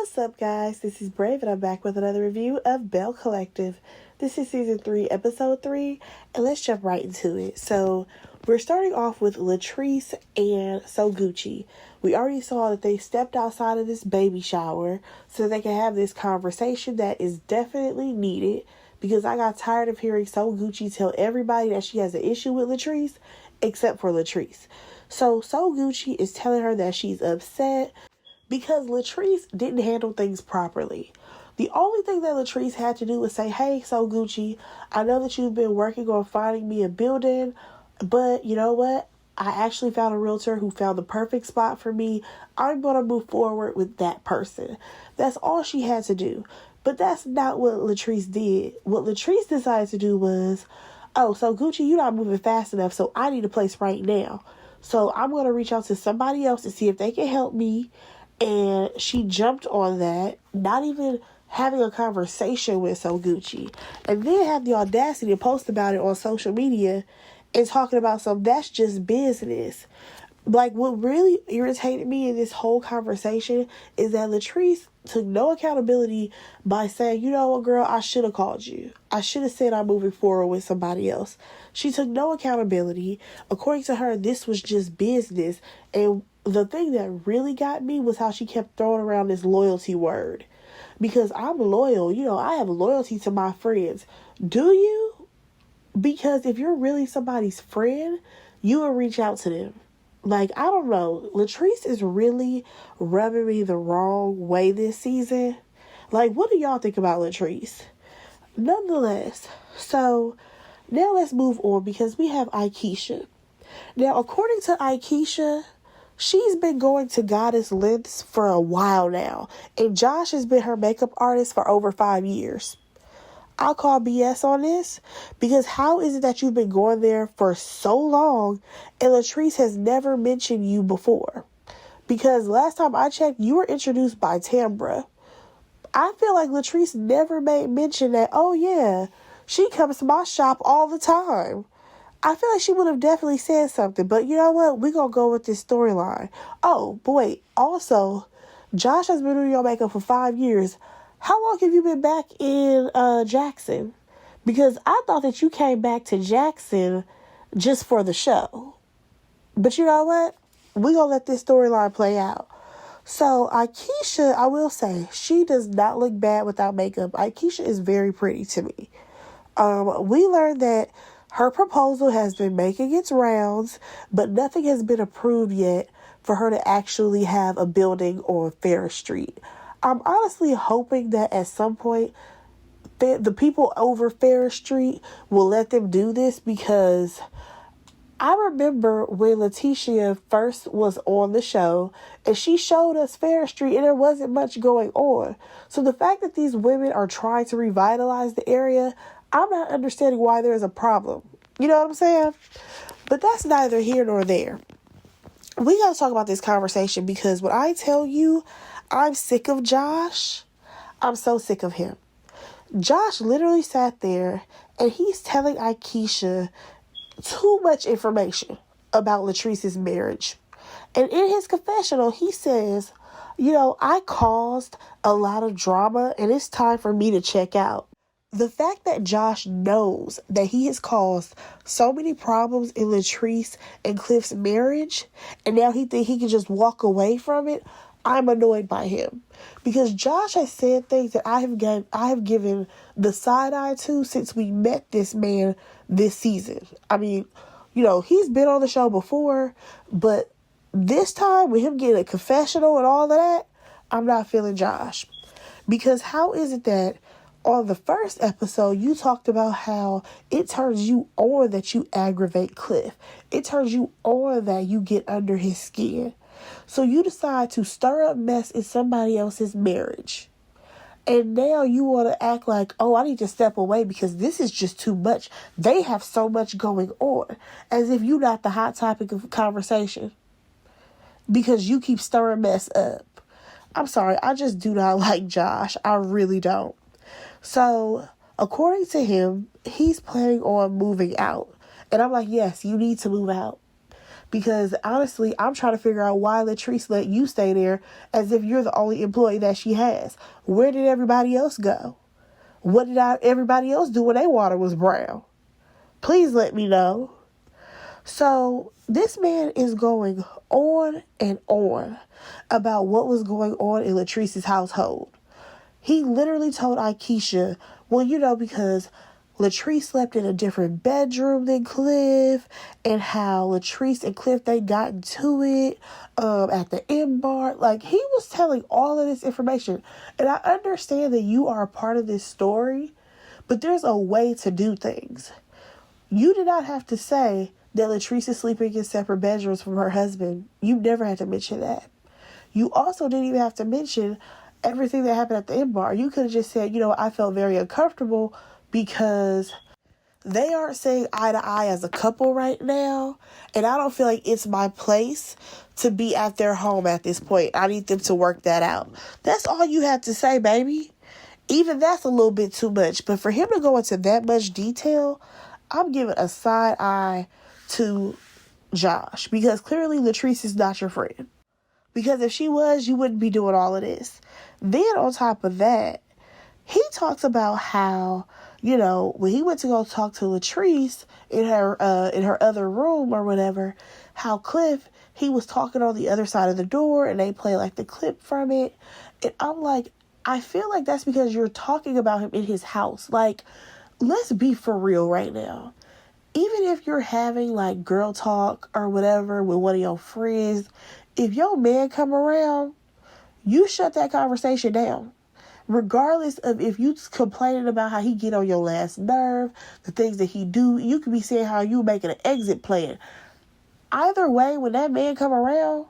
What's up, guys? This is Brave, and I'm back with another review of Belle Collective. This is season 3, episode 3, and let's jump right into it. So, we're starting off with Latrice and So Gucci. We already saw that they stepped outside of this baby shower so they can have this conversation that is definitely needed, because I got tired of hearing So Gucci tell everybody that she has an issue with Latrice, except for Latrice. So Gucci is telling her that she's upset because Latrice didn't handle things properly. The only thing that Latrice had to do was say, hey, So Gucci, I know that you've been working on finding me a building, but you know what? I actually found a realtor who found the perfect spot for me. I'm going to move forward with that person. That's all she had to do. But that's not what Latrice did. What Latrice decided to do was, oh, So Gucci, you're not moving fast enough, so I need a place right now. So I'm going to reach out to somebody else to see if they can help me. And she jumped on that, not even having a conversation with So Gucci. And then had the audacity to post about it on social media and talking about that's just business. Like, what really irritated me in this whole conversation is that Latrice took no accountability by saying, you know what, girl, I should have called you. I should have said I'm moving forward with somebody else. She took no accountability. According to her, this was just business. And the thing that really got me was how she kept throwing around this loyalty word. Because I'm loyal. I have loyalty to my friends. Do you? Because if you're really somebody's friend, you will reach out to them. Like, I don't know. Latrice is really rubbing me the wrong way this season. Like, what do y'all think about Latrice? Nonetheless, so now let's move on because we have Aikisha. Now, according to Aikisha, she's been going to Goddess Lengths for a while now, and Josh has been her makeup artist for over 5 years. I'll call BS on this, because how is it that you've been going there for so long and Latrice has never mentioned you before? Because last time I checked, you were introduced by Tambra. I feel like Latrice never made mention that, oh yeah, she comes to my shop all the time. I feel like she would have definitely said something, but you know what? We're going to go with this storyline. Oh, boy. Also, Josh has been doing your makeup for 5 years. How long have you been back in Jackson? Because I thought that you came back to Jackson just for the show. But you know what? We're going to let this storyline play out. So, Aikisha, I will say, she does not look bad without makeup. Aikisha is very pretty to me. We learned that her proposal has been making its rounds, but nothing has been approved yet for her to actually have a building on Fair Street. I'm honestly hoping that at some point the people over Fair Street will let them do this, because I remember when Letitia first was on the show and she showed us Fair Street and there wasn't much going on. So the fact that these women are trying to revitalize the area, I'm not understanding why there's a problem. You know what I'm saying? But that's neither here nor there. We got to talk about this conversation, because when I tell you I'm sick of Josh, I'm so sick of him. Josh literally sat there and he's telling Aikisha too much information about Latrice's marriage. And in his confessional, he says, I caused a lot of drama and it's time for me to check out. The fact that Josh knows that he has caused so many problems in Latrice and Cliff's marriage, and now he thinks he can just walk away from it, I'm annoyed by him. Because Josh has said things that I have given the side eye to since we met this man this season. I mean, he's been on the show before, but this time with him getting a confessional and all of that, I'm not feeling Josh. Because how is it that on the first episode, you talked about how it turns you on that you aggravate Cliff. It turns you on that you get under his skin. So you decide to stir up mess in somebody else's marriage. And now you want to act like, oh, I need to step away because this is just too much. They have so much going on. As if you're not the hot topic of conversation. Because you keep stirring mess up. I'm sorry, I just do not like Josh. I really don't. So, according to him, he's planning on moving out. And I'm like, yes, you need to move out. Because honestly, I'm trying to figure out why Latrice let you stay there as if you're the only employee that she has. Where did everybody else go? What did everybody else do when their water was brown? Please let me know. So this man is going on and on about what was going on in Latrice's household. He literally told Akeisha, well, because Latrice slept in a different bedroom than Cliff, and how Latrice and Cliff, they got into it at the M bar. Like, he was telling all of this information. And I understand that you are a part of this story, but there's a way to do things. You did not have to say that Latrice is sleeping in separate bedrooms from her husband. You never had to mention that. You also didn't even have to mention everything that happened at the M bar. You could have just said, I felt very uncomfortable because they aren't saying eye to eye as a couple right now. And I don't feel like it's my place to be at their home at this point. I need them to work that out. That's all you have to say, baby. Even that's a little bit too much. But for him to go into that much detail, I'm giving a side eye to Josh. Because clearly Latrice is not your friend. Because if she was, you wouldn't be doing all of this. Then on top of that, he talks about how, when he went to go talk to Latrice in her other room or whatever, how Cliff, he was talking on the other side of the door and they play like the clip from it. And I'm like, I feel like that's because you're talking about him in his house. Like, let's be for real right now. Even if you're having like girl talk or whatever with one of your friends, if your man come around, you shut that conversation down. Regardless of if you complaining about how he get on your last nerve, the things that he do, you could be saying how you making an exit plan. Either way, when that man come around,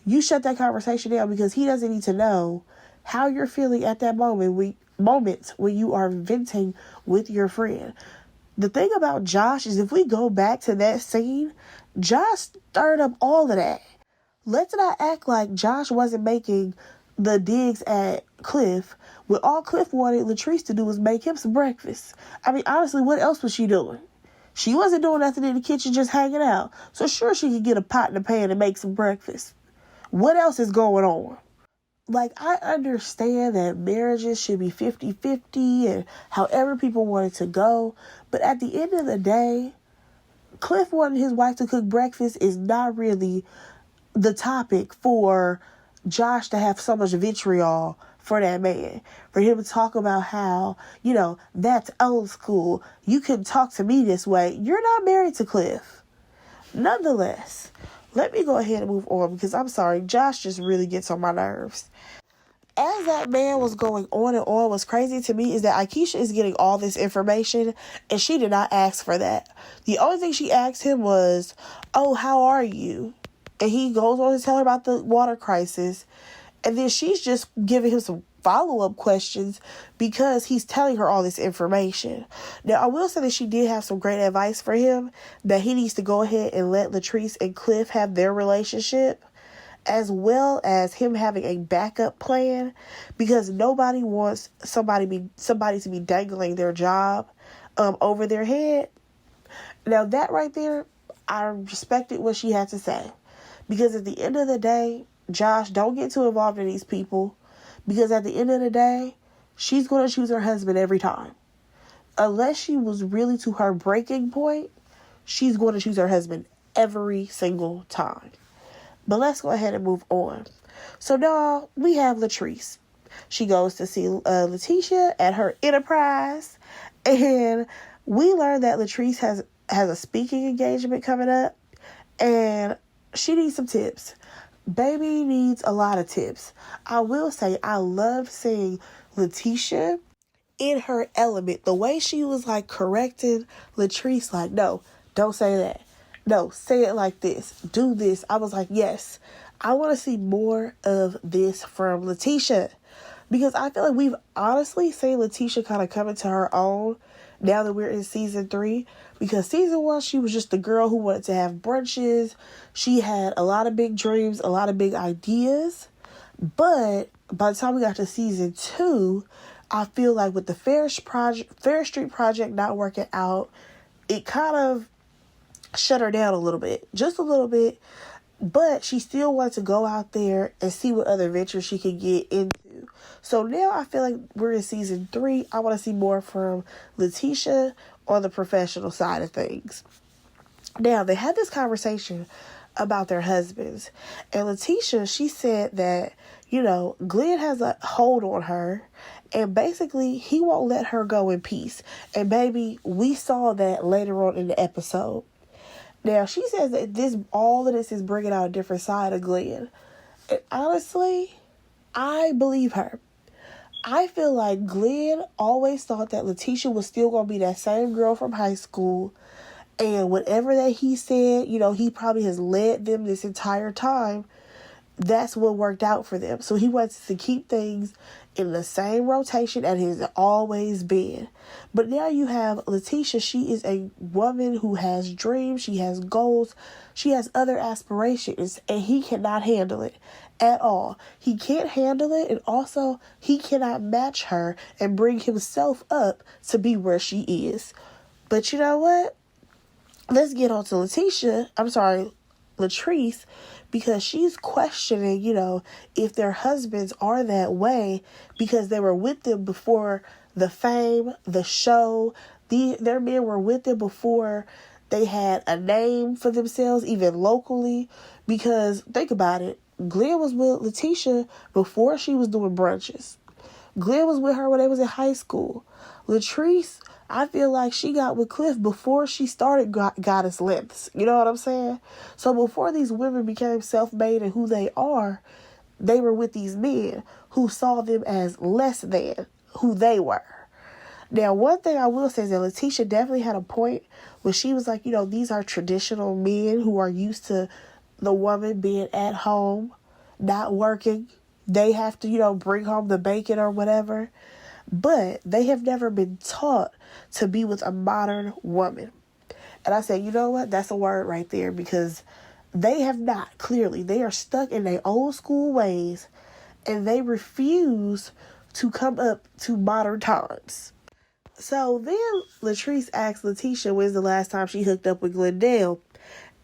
you shut that conversation down because he doesn't need to know how you're feeling at that moments when you are venting with your friend. The thing about Josh is if we go back to that scene, Josh stirred up all of that. Let's not act like Josh wasn't making the digs at Cliff when all Cliff wanted Latrice to do was make him some breakfast. I mean, honestly, what else was she doing? She wasn't doing nothing in the kitchen, just hanging out. So sure, she could get a pot and a pan and make some breakfast. What else is going on? Like, I understand that marriages should be 50-50 and however people want it to go. But at the end of the day, Cliff wanting his wife to cook breakfast is not really the topic for Josh to have so much vitriol for that man. For him to talk about how, that's old school. You couldn't talk to me this way. You're not married to Cliff. Nonetheless, let me go ahead and move on because I'm sorry, Josh just really gets on my nerves. As that man was going on and on, what's crazy to me is that Akeisha is getting all this information and she did not ask for that. The only thing she asked him was, oh, how are you? And he goes on to tell her about the water crisis. And then she's just giving him some follow-up questions because he's telling her all this information. Now, I will say that she did have some great advice for him, that he needs to go ahead and let Latrice and Cliff have their relationship, as well as him having a backup plan, because nobody wants somebody to be dangling their job over their head. Now, that right there, I respected what she had to say. Because at the end of the day, Josh, don't get too involved in these people. Because at the end of the day, she's going to choose her husband every time. Unless she was really to her breaking point, she's going to choose her husband every single time. But let's go ahead and move on. So now we have Latrice. She goes to see Letitia at her enterprise. And we learn that Latrice has a speaking engagement coming up. And she needs some tips. Baby needs a lot of tips. I will say I love seeing Letitia in her element. The way she was like correcting Latrice, like, no, don't say that. No, say it like this. Do this. I was like, yes, I want to see more of this from Letitia. Because I feel like we've honestly seen Letitia kind of come into her own now that we're in season 3. Because season 1, she was just the girl who wanted to have brunches. She had a lot of big dreams, a lot of big ideas. But by the time we got to season 2, I feel like with the Fair Street project not working out, it kind of shut her down a little bit, just a little bit. But she still wanted to go out there and see what other ventures she could get into. So now I feel like we're in season 3. I want to see more from Letitia on the professional side of things. Now, they had this conversation about their husbands. And Letitia, she said that, Glenn has a hold on her. And basically, he won't let her go in peace. And baby, we saw that later on in the episode. Now, she says that all of this is bringing out a different side of Glenn. And honestly, I believe her. I feel like Glenn always thought that Letitia was still going to be that same girl from high school. And whatever that he said, he probably has led them this entire time. That's what worked out for them. So he wants to keep things in the same rotation as it has always been. But now you have Letitia. She is a woman who has dreams. She has goals. She has other aspirations. And he cannot handle it at all. He can't handle it. And also, he cannot match her and bring himself up to be where she is. But you know what? Let's get on to Latrice, because she's questioning, if their husbands are that way because they were with them before the fame, the show. Their men were with them before they had a name for themselves, even locally. Because think about it, Glenn was with Letitia before she was doing brunches. Glenn was with her when they was in high school. Latrice, I feel like she got with Cliff before she started Goddess Lengths. You know what I'm saying? So before these women became self-made and who they are, they were with these men who saw them as less than who they were. Now, one thing I will say is that Letitia definitely had a point when she was like, these are traditional men who are used to the woman being at home, not working. They have to, bring home the bacon or whatever. But they have never been taught to be with a modern woman. And I said, you know what? That's a word right there, because they have not, clearly. They are stuck in their old school ways, and they refuse to come up to modern times. So then Latrice asked Letitia when's the last time she hooked up with Glendale.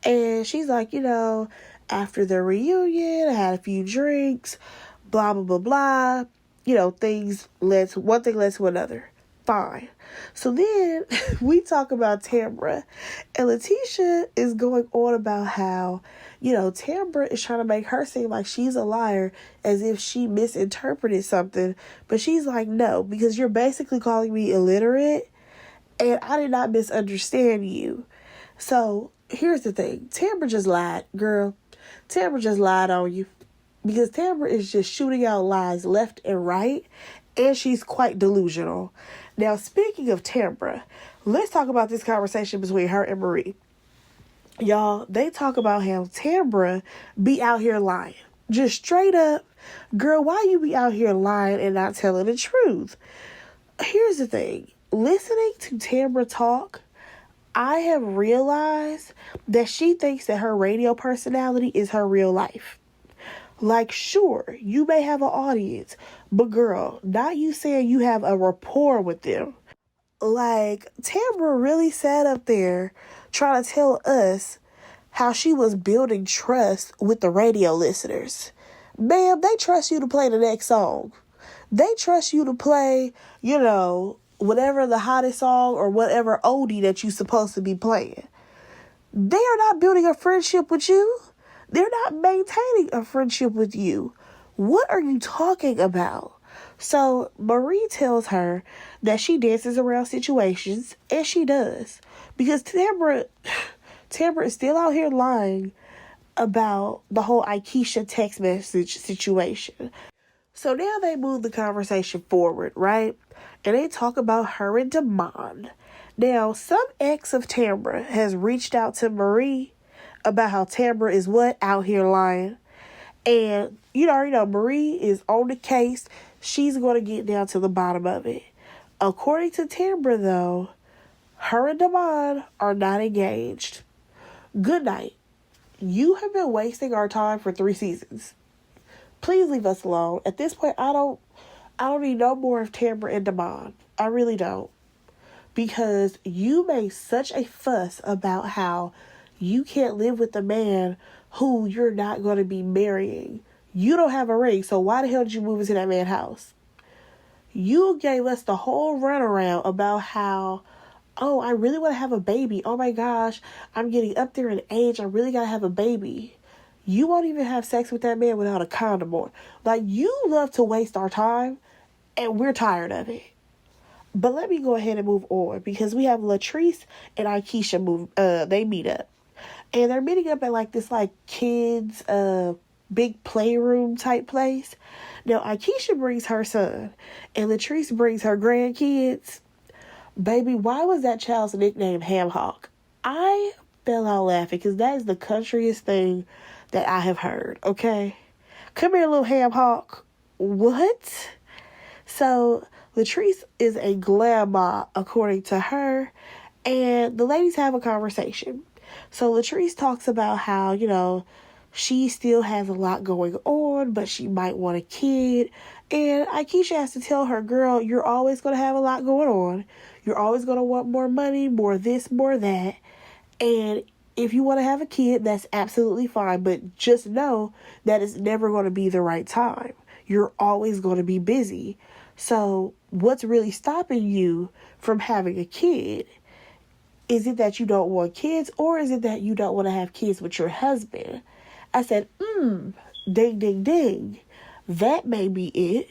And she's like, after the reunion, I had a few drinks, blah, blah, blah, blah. One thing led to another. Fine. So then we talk about Tambra, and Letitia is going on about how, Tambra is trying to make her seem like she's a liar, as if she misinterpreted something. But she's like, no, because you're basically calling me illiterate, and I did not misunderstand you. So here's the thing. Tambra just lied, girl. Tambra just lied on you. Because Tambra is just shooting out lies left and right, and she's quite delusional. Now, speaking of Tambra, let's talk about this conversation between her and Marie. Y'all, they talk about how Tambra be out here lying. Just straight up, girl, why you be out here lying and not telling the truth? Here's the thing. Listening to Tambra talk, I have realized that she thinks that her radio personality is her real life. Like, sure, you may have an audience, but girl, not you saying you have a rapport with them. Like, Tambra really sat up there trying to tell us how she was building trust with the radio listeners. Ma'am, they trust you to play the next song. They trust you to play, whatever the hottest song or whatever oldie that you're supposed to be playing. They are not building a friendship with you. They're not maintaining a friendship with you. What are you talking about? So Marie tells her that she dances around situations, and she does. Because Tambra is still out here lying about the whole Aikisha text message situation. So now they move the conversation forward, right? And they talk about her and Damon. Now, some ex of Tambra has reached out to Marie about how Tambra is out here lying. And you already know Marie is on the case. She's going to get down to the bottom of it. According to Tambra, though, her and Damon are not engaged. Good night. You have been wasting our time for 3 seasons. Please leave us alone. At this point, I don't need no more of Tambra and Damon. I really don't. Because you made such a fuss about how you can't live with a man who you're not going to be marrying. You don't have a ring, so why the hell did you move into that man's house? You gave us the whole runaround about how, oh, I really want to have a baby. Oh my gosh, I'm getting up there in age. I really got to have a baby. You won't even have sex with that man without a condom on. Like, you love to waste our time, and we're tired of it. But let me go ahead and move on, because we have Latrice and Akeisha they meet up. And they're meeting up at like this like kids big playroom type place. Now Akeisha brings her son and Latrice brings her grandkids. Baby, why was that child's nickname Ham Hock? I fell out laughing because that is the countryest thing that I have heard, okay? Come here, little Ham Hock. What? So Latrice is a grandma, according to her, and the ladies have a conversation. So Latrice talks about how, she still has a lot going on, but she might want a kid. And Akeisha has to tell her, girl, you're always going to have a lot going on. You're always going to want more money, more this, more that. And if you want to have a kid, that's absolutely fine. But just know that it's never going to be the right time. You're always going to be busy. So what's really stopping you from having a kid? Is it that you don't want kids, or is it that you don't want to have kids with your husband? I said, ding, ding, ding. That may be it.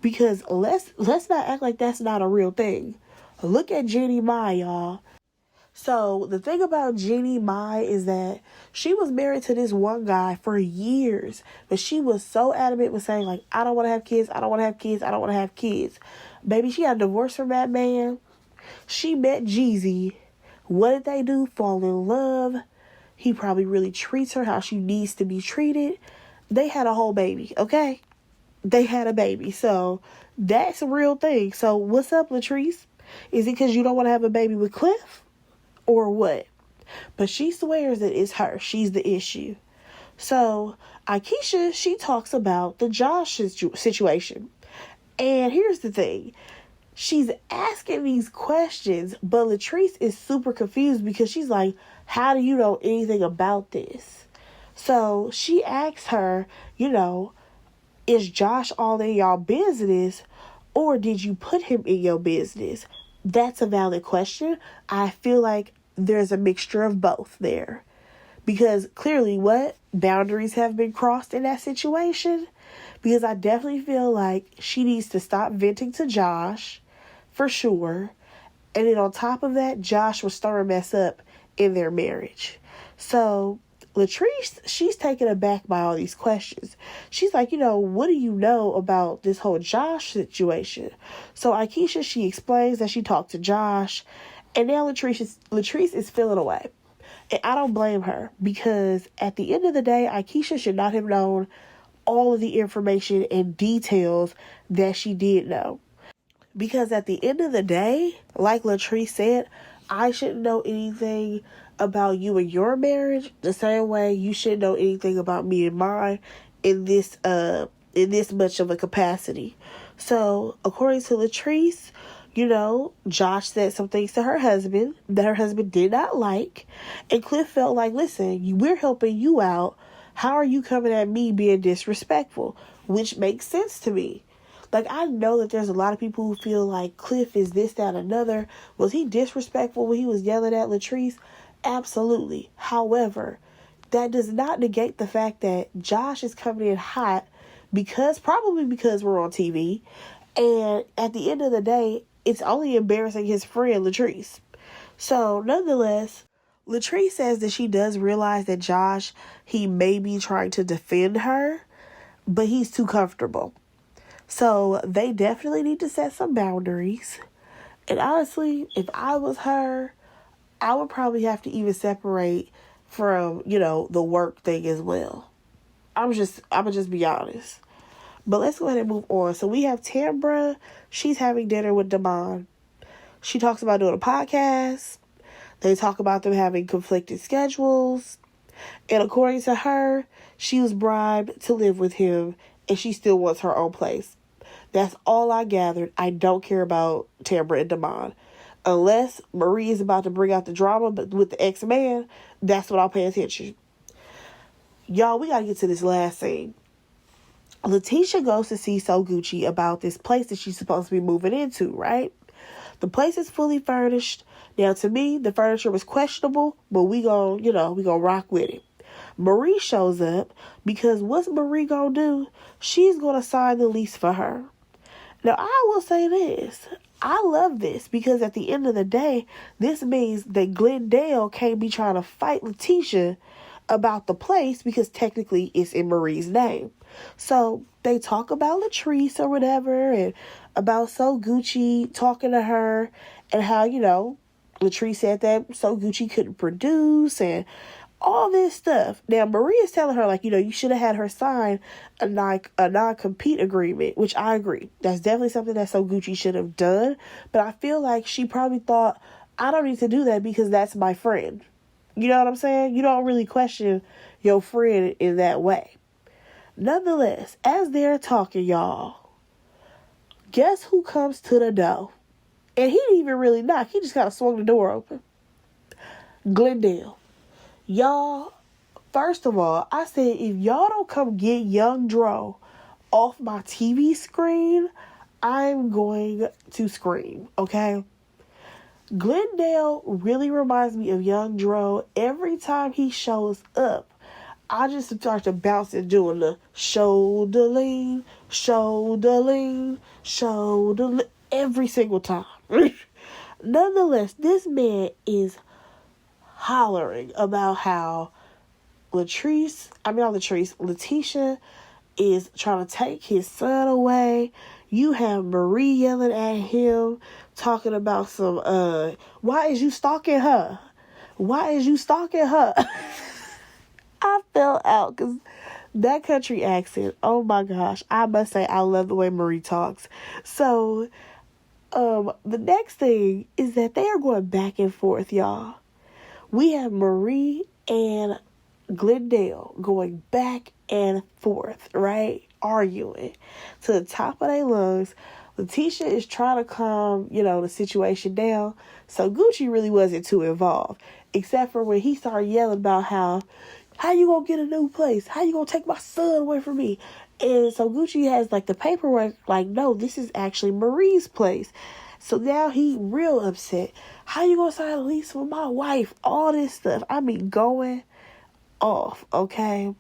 Because let's not act like that's not a real thing. Look at Jeannie Mai, y'all. So the thing about Jeannie Mai is that she was married to this one guy for years. But she was so adamant with saying, like, I don't want to have kids. I don't want to have kids. I don't want to have kids. Baby, she got a divorce from that man. She met Jeezy. What did they do? Fall in love. He probably really treats her how she needs to be treated. They had a whole baby, okay? They had a baby. So that's a real thing. So what's up, Latrice? Is it because you don't want to have a baby with Cliff? Or what? But she swears that it's her. She's the issue. So Akeisha, she talks about the Josh situation. And here's the thing. She's asking these questions, but Latrice is super confused because she's like, how do you know anything about this? So she asks her, is Josh all in y'all business, or did you put him in your business? That's a valid question. I feel like there's a mixture of both there. Because clearly what? Boundaries have been crossed in that situation. Because I definitely feel like she needs to stop venting to Josh. For sure. And then on top of that, Josh was starting to mess up in their marriage. So Latrice, she's taken aback by all these questions. She's like, what do you know about this whole Josh situation? So Akeisha, she explains that she talked to Josh. And now Latrice is feeling away. And I don't blame her. Because at the end of the day, Akeisha should not have known all of the information and details that she did know. Because at the end of the day, like Latrice said, I shouldn't know anything about you and your marriage the same way you shouldn't know anything about me and mine in this much of a capacity. So, according to Latrice, Josh said some things to her husband that her husband did not like. And Cliff felt like, listen, we're helping you out. How are you coming at me being disrespectful? Which makes sense to me. Like, I know that there's a lot of people who feel like Cliff is this, that, another. Was he disrespectful when he was yelling at Latrice? Absolutely. However, that does not negate the fact that Josh is coming in hot probably because we're on TV. And at the end of the day, it's only embarrassing his friend Latrice. So, nonetheless, Latrice says that she does realize that Josh, he may be trying to defend her, but he's too comfortable. So they definitely need to set some boundaries. And honestly, if I was her, I would probably have to even separate from, the work thing as well. I'm gonna just be honest. But let's go ahead and move on. So we have Tambra. She's having dinner with Damon. She talks about doing a podcast. They talk about them having conflicted schedules. And according to her, she was bribed to live with him, and she still wants her own place. That's all I gathered. I don't care about Tambra and Damon. Unless Marie is about to bring out the drama, but with the ex-man, that's when I'll pay attention. Y'all, we gotta get to this last scene. Letitia goes to see So Gucci about this place that she's supposed to be moving into, right? The place is fully furnished. Now, to me, the furniture was questionable, but we gonna rock with it. Marie shows up because what's Marie gonna do? She's gonna sign the lease for her. Now, I will say this. I love this because at the end of the day, this means that Glendale can't be trying to fight Letitia about the place because technically it's in Marie's name. So they talk about Latrice or whatever and about So Gucci talking to her and how, Latrice said that So Gucci couldn't produce and all this stuff. Now, Marie is telling her, you should have had her sign a non-compete agreement, which I agree. That's definitely something that So Gucci should have done. But I feel like she probably thought, I don't need to do that because that's my friend. You know what I'm saying? You don't really question your friend in that way. Nonetheless, as they're talking, y'all, guess who comes to the door? And he didn't even really knock. He just kind of swung the door open. Glendale. Y'all, first of all, I said, if y'all don't come get Young Dro off my TV screen, I'm going to scream, okay? Glendale really reminds me of Young Dro. Every time he shows up, I just start to bounce and doing the shoulder lean, every single time. Nonetheless, this man is hollering about how Letitia is trying to take his son away. You have Marie yelling at him, talking about some, why is you stalking her? I fell out because that country accent, oh my gosh, I must say I love the way Marie talks. So, the next thing is that they are going back and forth, y'all. We have Marie and Glendale going back and forth, right? Arguing to the top of their lungs. Letitia is trying to calm, the situation down. So Gucci really wasn't too involved. Except for when he started yelling about how you gonna get a new place? How you gonna take my son away from me? And so Gucci has the paperwork, no, this is actually Marie's place. So now he real upset. How you gonna sign a lease with my wife? All this stuff. I mean, going off, okay?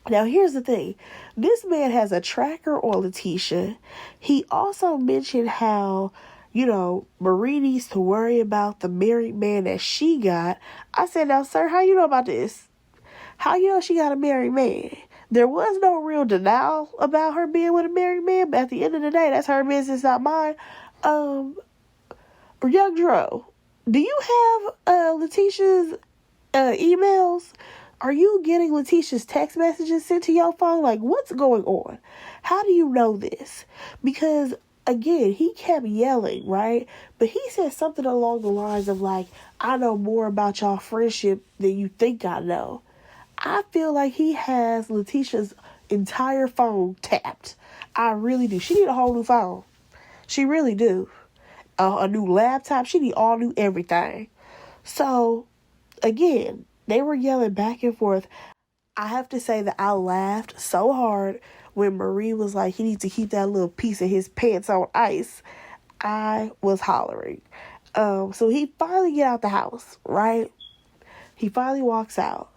Now, here's the thing. This man has a tracker on Letitia. He also mentioned how, Marie needs to worry about the married man that she got. I said, now, sir, how you know about this? How you know she got a married man? There was no real denial about her being with a married man, but at the end of the day, that's her business, not mine. Young Dro, do you have Letitia's emails? Are you getting Letitia's text messages sent to your phone? What's going on? How do you know this? Because, again, he kept yelling, right? But he said something along the lines of, I know more about y'all friendship than you think I know. I feel like he has Letitia's entire phone tapped. I really do. She need a whole new phone. She really do. A new laptop. She need all new everything. So, again, they were yelling back and forth. I have to say that I laughed so hard when Marie was like, he needs to keep that little piece of his pants on ice. I was hollering. So he finally get out the house, right? He finally walks out.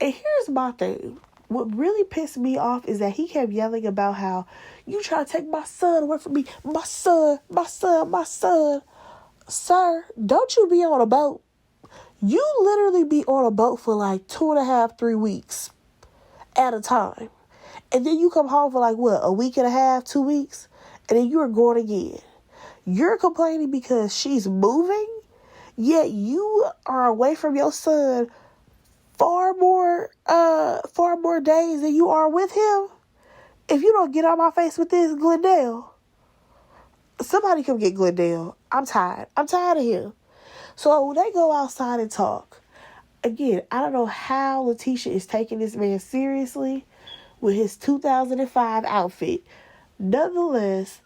And here's my thing. What really pissed me off is that he kept yelling about how you try to take my son away from me. My son. Sir, don't you be on a boat. You literally be on a boat for 2.5, 3 weeks at a time. And then you come home for a week and a half, 2 weeks. And then you're going again. You're complaining because she's moving. Yet you are away from your son far more days than you are with him. If you don't get on my face with this, Glendale, somebody come get Glendale. I'm tired of him. So they go outside and talk. Again, I don't know how Letitia is taking this man seriously with his 2005 outfit. Nonetheless,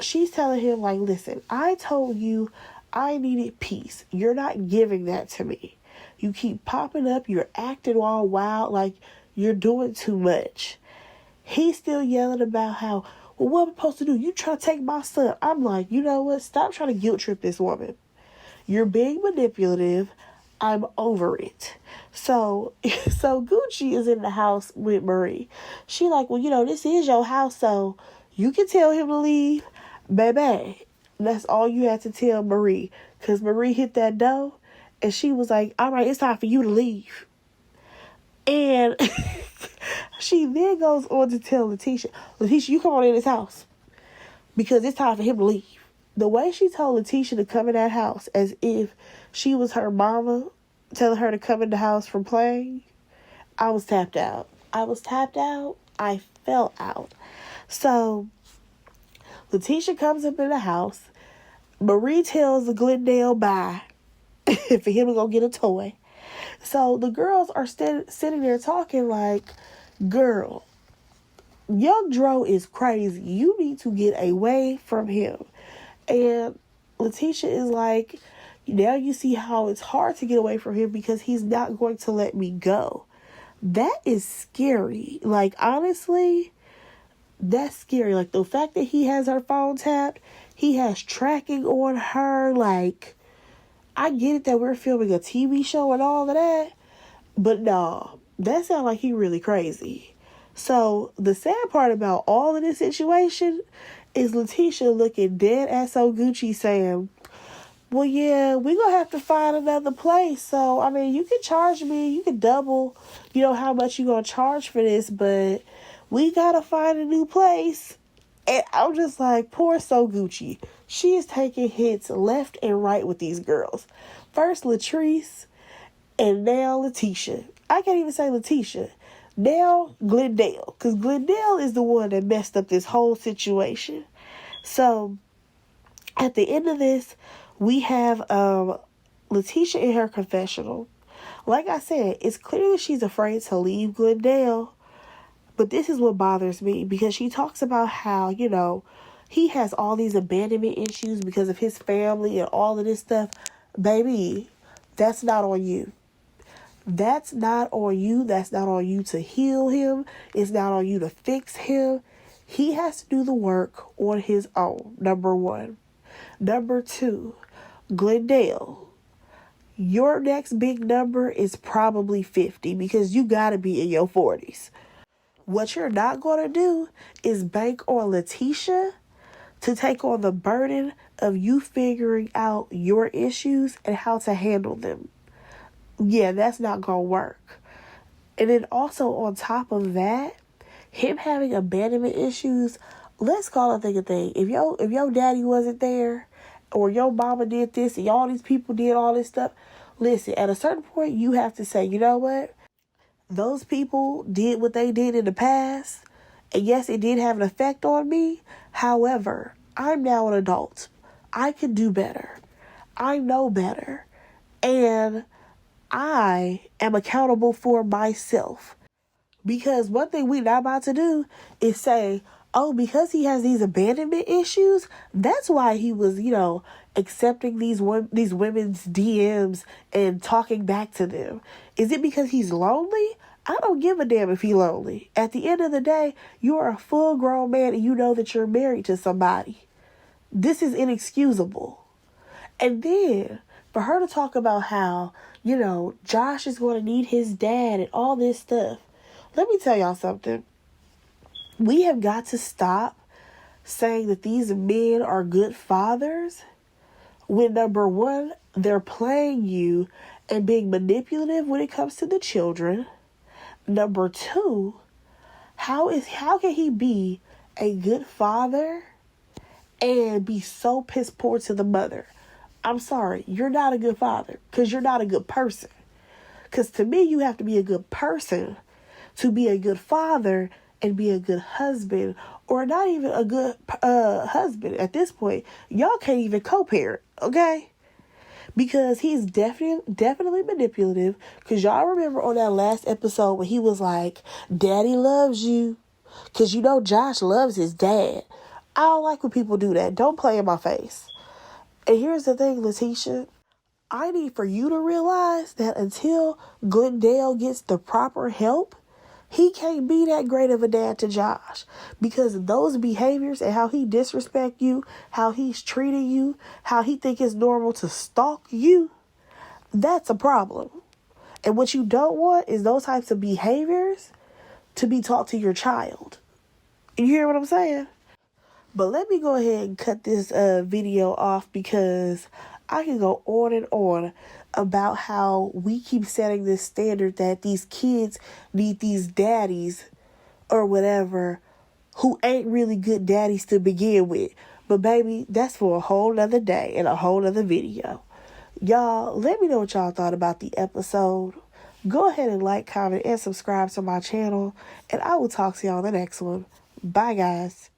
she's telling him, like, listen, I told you I needed peace. You're not giving that to me. You keep popping up. You're acting all wild. Like, you're doing too much. He's still yelling about how, well, what am I supposed to do? You try to take my son. I'm like, you know what? Stop trying to guilt trip this woman. You're being manipulative. I'm over it. So Gucci is in the house with Marie. She like, well, this is your house, so you can tell him to leave. Baby, that's all you had to tell Marie. Because Marie hit that door, and she was like, all right, it's time for you to leave. And she then goes on to tell Letitia, you come on in this house. Because it's time for him to leave. The way she told Letitia to come in that house as if she was her mama telling her to come in the house from playing, I was tapped out. I fell out. So Letitia comes up in the house. Marie tells Glendale bye for him to go get a toy. So the girls are sitting there talking like, girl, young Dro is crazy. You need to get away from him. And Letitia is like, now you see how it's hard to get away from him because he's not going to let me go. That is scary. Like, honestly, that's scary. Like, the fact that he has her phone tapped, he has tracking on her. Like, I get it that we're filming a TV show and all of that, but no, that sounds like he really crazy. So the sad part about all of this situation is Letitia looking dead ass on Gucci saying, well, yeah, we're going to have to find another place. So, I mean, you can charge me, you can double, how much you going to charge for this, but we got to find a new place. And I'm just like, poor So Gucci. She is taking hits left and right with these girls. First Latrice, and now Letitia. I can't even say Letitia. Now Glendale, because Glendale is the one that messed up this whole situation. So at the end of this, we have Letitia in her confessional. Like I said, it's clear that she's afraid to leave Glendale, but this is what bothers me, because she talks about how, he has all these abandonment issues because of his family and all of this stuff. Baby, that's not on you. That's not on you. That's not on you to heal him. It's not on you to fix him. He has to do the work on his own, number one. Number two, Glendale, your next big number is probably 50 because you got to be in your 40s. What you're not going to do is bank on Letitia to take on the burden of you figuring out your issues and how to handle them. Yeah, that's not going to work. And then also on top of that, him having abandonment issues, let's call a thing a thing. If your daddy wasn't there, or your mama did this, and all these people did all this stuff, listen, at a certain point, you have to say, you know what? Those people did what they did in the past, and yes, it did have an effect on me. However, I'm now an adult. I can do better. I know better. And I am accountable for myself. Because one thing we're not about to do is say, oh, because he has these abandonment issues, that's why he was, accepting these women's DMs and talking back to them. Is it because he's lonely? I don't give a damn if he's lonely. At the end of the day, you are a full-grown man and you know that you're married to somebody. This is inexcusable. And then for her to talk about how, Josh is going to need his dad and all this stuff. Let me tell y'all something. We have got to stop saying that these men are good fathers when, number one, they're playing you and being manipulative when it comes to the children. Number two, how can he be a good father and be so piss poor to the mother? I'm sorry, you're not a good father because you're not a good person. Because to me, you have to be a good person to be a good father and be a good husband, or not even a good husband at this point. Y'all can't even co-parent, okay? Because he's definitely manipulative. Because y'all remember on that last episode when he was like, Daddy loves you. Because Josh loves his dad. I don't like when people do that. Don't play in my face. And here's the thing, Letitia. I need for you to realize that until Glendale gets the proper help, he can't be that great of a dad to Josh. Because those behaviors and how he disrespect you, how he's treating you, how he think it's normal to stalk you, that's a problem. And what you don't want is those types of behaviors to be taught to your child. You hear what I'm saying? But let me go ahead and cut this video off because I can go on and on about how we keep setting this standard that these kids need these daddies or whatever who ain't really good daddies to begin with. But baby, that's for a whole nother day and a whole nother video. Y'all, let me know what y'all thought about the episode. Go ahead and like, comment, and subscribe to my channel. And I will talk to y'all in the next one. Bye, guys.